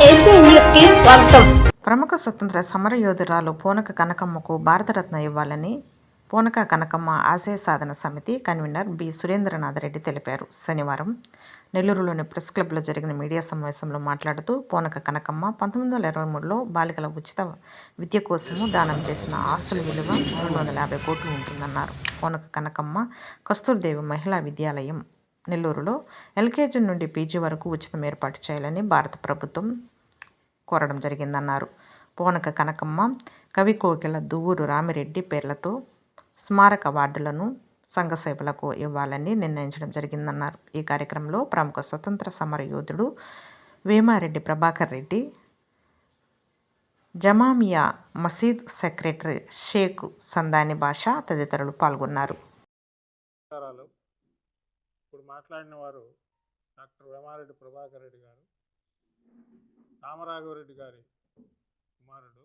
AC news కి స్వాగతం. ప్రముఖ స్వతంత్ర సమరయోధురాలు పూనక కనకమ్మకు భారతరత్న ఇవ్వాలని పూనక కనకమ్మ ఆశయ సాధన సమితి కన్వీనర్ బి సురేంద్రనాథ్ రెడ్డి తెలిపారు. శనివారం నెల్లూరులోని ప్రెస్ క్లబ్లో జరిగిన మీడియా సమావేశంలో మాట్లాడుతూ పూనక కనకమ్మ 1923లో బాలికల ఉచిత విద్య కోసము దానం చేసిన ఆస్తుల విలువ 250 కోట్లు ఉంటుందన్నారు. పూనక కనకమ్మ కస్తూర్దేవి మహిళా విద్యాలయం నెల్లూరులో ఎల్కేజీ నుండి పీజీ వరకు ఉచితం ఏర్పాటు చేయాలని భారత ప్రభుత్వం కోరడం జరిగిందన్నారు. పూనక కనకమ్మ, కవి కోకిల దువ్వూరు రామిరెడ్డి పేర్లతో స్మారక అవార్డులను సంఘ సేవలకు ఇవ్వాలని నిర్ణయించడం జరిగిందన్నారు. ఈ కార్యక్రమంలో ప్రముఖ స్వతంత్ర సమర యోధుడు వేమారెడ్డి ప్రభాకర్ రెడ్డి, జమామియా మసీద్ సెక్రటరీ షేక్ సందాని బాషా తదితరులు పాల్గొన్నారు. ఇప్పుడు మాట్లాడిన వారు డాక్టర్ వేమారెడ్డి ప్రభాకర్ రెడ్డి గారు, రామరాఘవరెడ్డి గారి కుమారుడు.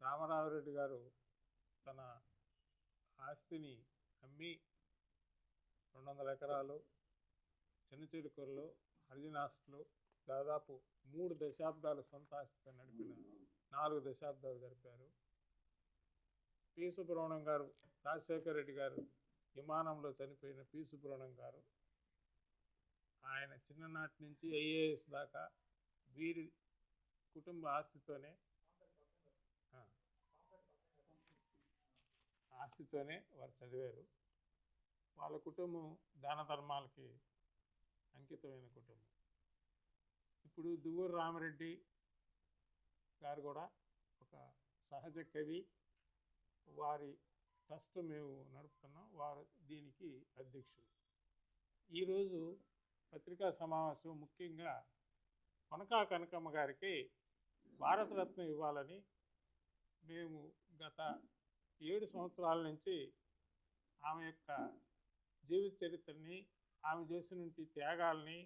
రామరాఘవరెడ్డి గారు తన ఆస్తిని అమ్మి 200 ఎకరాలు చిన్నచిరుకూరులో హరిజన్ హాస్టల్ దాదాపు 3 దశాబ్దాలు సొంత ఆస్తితో నడిపిన 4 దశాబ్దాలు గడిపారు. పి సుబ్రహ్మణ్యం గారు, రాజశేఖర్ రెడ్డి గారు విమానంలో చనిపోయిన పి సుబ్రహ్మణ్యం గారు, ఆయన చిన్ననాటి నుంచి ఐఏఎస్ దాకా వీరి కుటుంబ ఆస్తితోనే వారు చదివారు. వాళ్ళ కుటుంబం దాన ధర్మాలకి అంకితమైన కుటుంబం. ఇప్పుడు దువ్వూరు రామిరెడ్డి గారు కూడా ఒక సహజ కవి. వారి ట్రస్ట్ మేము నడుపుతున్నాం. వారు దీనికి అధ్యక్షులు. ఈరోజు పత్రికా సమావేశం ముఖ్యంగా పూనక కనకమ్మ గారికి భారతరత్న ఇవ్వాలని మేము గత 7 సంవత్సరాల నుంచి ఆమె యొక్క జీవిత చరిత్రని, ఆమె చేసిన త్యాగాల్ని,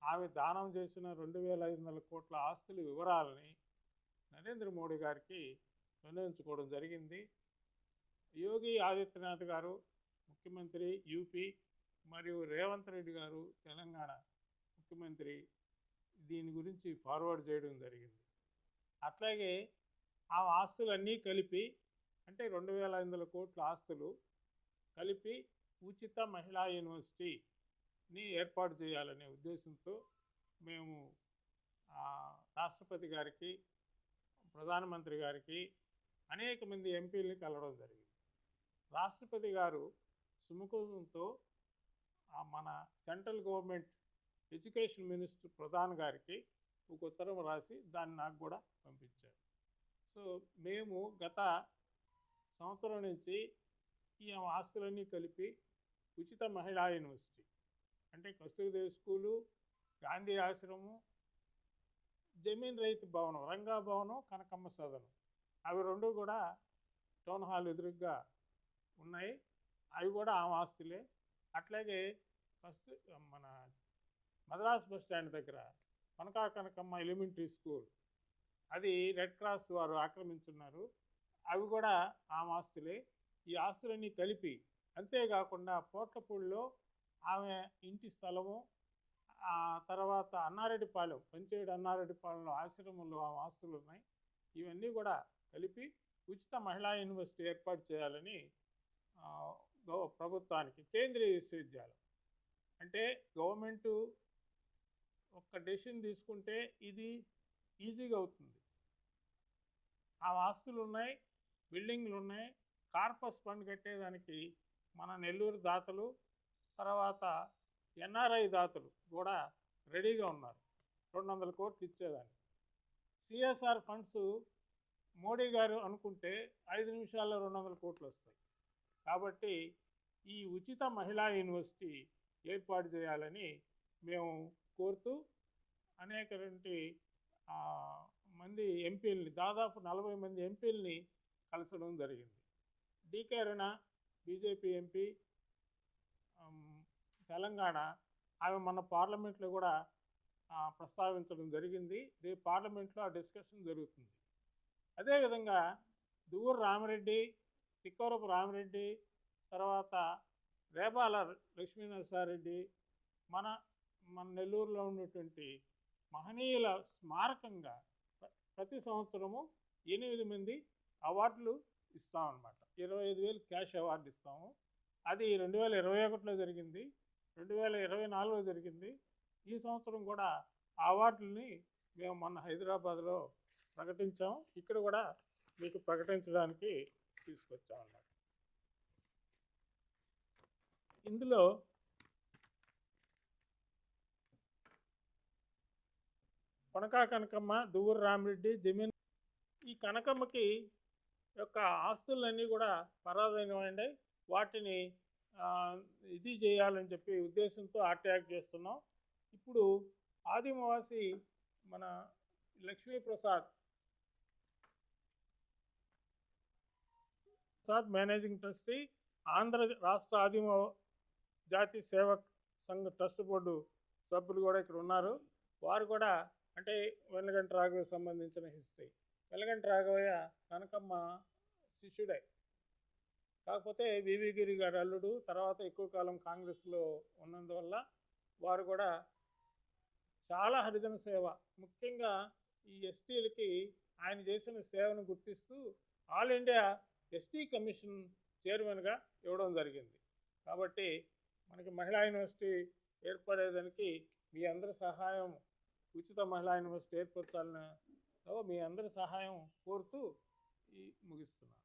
ఆమె దానం చేసిన 2500 కోట్ల ఆస్తుల వివరాలని నరేంద్ర మోడీ గారికి విన్నవించుకోవడం జరిగింది. యోగి ఆదిత్యనాథ్ గారు ముఖ్యమంత్రి యూపీ మరియు రేవంత్ రెడ్డి గారు తెలంగాణ ముఖ్యమంత్రి దీని గురించి ఫార్వర్డ్ చేయడం జరిగింది. అట్లాగే ఆ ఆస్తులన్నీ కలిపి, అంటే 2500 కోట్ల ఆస్తులు కలిపి ఉచిత మహిళా యూనివర్సిటీని ఏర్పాటు చేయాలనే ఉద్దేశంతో మేము రాష్ట్రపతి గారికి, ప్రధానమంత్రి గారికి, అనేక మంది ఎంపీలని కలవడం జరిగింది. రాష్ట్రపతి గారు సుముఖంతో మన central government education minister Pradhan గారికి ఒక ఉత్తరం రాసి దాన్ని నాకు కూడా పంపించారు. సో మేము గత సంవత్సరం నుంచి ఈ ఆస్తులన్నీ కలిపి ఉచిత మహిళా యూనివర్సిటీ, అంటే కస్తూరిదేవి స్కూలు, గాంధీ ఆశ్రమం, జమీన్ రైతు భవనం, రంగా భవనం, కనకమ్మ సదనం, అవి 2 కూడా టౌన్ హాల్ ఎదురుగ్గా ఉన్నాయి. అవి కూడా ఆమె ఆస్తులే. అట్లాగే మన మద్రాస్ బస్ స్టాండ్ దగ్గర పూనక కనకమ్మ ఎలిమెంటరీ స్కూల్, అది రెడ్ క్రాస్ వారు ఆక్రమించున్నారు. అవి కూడా ఆమె ఆస్తులే. ఈ ఆస్తులన్నీ కలిపి, అంతేకాకుండా పోట్లపూడిలో ఆమె ఇంటి స్థలము, తర్వాత అన్నారెడ్డిపాలెం, పంచేడు అన్నారెడ్డిపాలెంలో ఆశ్రమంలో ఆమె ఆస్తులు ఉన్నాయి. ఇవన్నీ కూడా కలిపి ఉచిత మహిళా యూనివర్సిటీ ఏర్పాటు చేయాలని ప్రభుత్వానికి, కేంద్రీయ విశ్వవిద్యాలయం అంటే గవర్నమెంటు ఒక్క డెసిషన్ తీసుకుంటే ఇది ఈజీగా అవుతుంది. ఆ ఆస్తులు ఉన్నాయి, బిల్డింగ్లు ఉన్నాయి. కార్పస్ ఫండ్ కట్టేదానికి మన నెల్లూరు దాతలు, తర్వాత ఎన్ఆర్ఐ దాతలు కూడా రెడీగా ఉన్నారు 200 కోట్లు ఇచ్చేదానికి. సిఎస్ఆర్ ఫండ్స్ మోడీ గారు అనుకుంటే 5 నిమిషాల్లో 200 కోట్లు వస్తాయి. కాబట్టి ఈ ఉచిత మహిళా యూనివర్సిటీ ఏర్పాటు చేయాలని మేము కోరుతూ అనేక మంది ఎంపీలని, దాదాపు 40 మంది ఎంపీలని కలసడం జరిగింది. డికే అరుణ బీజేపీ ఎంపీ తెలంగాణ, ఆమె మన పార్లమెంట్లో కూడా ప్రస్తావించడం జరిగింది. రేపు పార్లమెంట్లో ఆ డిస్కషన్ జరుగుతుంది. అదేవిధంగా దువ్వూరు రామిరెడ్డి, తిక్కవరపు రామిరెడ్డి, తర్వాత రేబాల లక్ష్మీనరసారెడ్డి, మన నెల్లూరులో ఉన్నటువంటి మహనీయుల స్మారకంగా ప్రతి సంవత్సరము 8 మంది అవార్డులు ఇస్తామన్నమాట. 25,000 క్యాష్ అవార్డు ఇస్తాము. అది 2021లో జరిగింది, 2024లో జరిగింది. ఈ సంవత్సరం కూడా ఆ అవార్డులని మేము మొన్న హైదరాబాద్లో ప్రకటించాం. ఇక్కడ కూడా మీకు ప్రకటించడానికి తీసుకొచ్చామన్నమాట. ఇందులో కొనకా కనకమ్మ, దువ్వూరు రామిరెడ్డి, జమీన్ ఈ కనకమ్మకి యొక్క ఆస్తులన్నీ కూడా పరాధీనమైనాయి. వాటిని ఇది చేయాలని చెప్పి ఉద్దేశంతో ఆర్ట్ యాక్ట్ చేస్తున్నాం. ఇప్పుడు ఆదిమవాసి మన లక్ష్మీప్రసాద్ మేనేజింగ్ ట్రస్టీ, ఆంధ్ర రాష్ట్ర ఆదిమ జాతి సేవక్ సంఘ్ ట్రస్ట్ బోర్డు సభ్యులు కూడా ఇక్కడ ఉన్నారు. వారు కూడా అంటే వెల్లగంటి రాఘవయ్య సంబంధించిన హిస్టరీ. వెల్లగంటి రాఘవయ్య కనకమ్మ శిష్యుడే, కాకపోతే వివి గిరి గారి అల్లుడు. తర్వాత ఎక్కువ కాలం కాంగ్రెస్లో ఉన్నందువల్ల వారు కూడా చాలా హరిజన సేవ, ముఖ్యంగా ఈ ఎస్టీలకి ఆయన చేసిన సేవను గుర్తిస్తూ ఆల్ ఇండియా ఎస్టీ కమిషన్ చైర్మన్గా ఇవ్వడం జరిగింది. కాబట్టి మనకి మహిళా యూనివర్సిటీ ఏర్పడేదానికి మీ అందరి సహాయం, ఉచిత మహిళా యూనివర్సిటీ ఏర్పరచాలని మీ అందరి సహాయం కోరుతూ ముగిస్తున్నాను.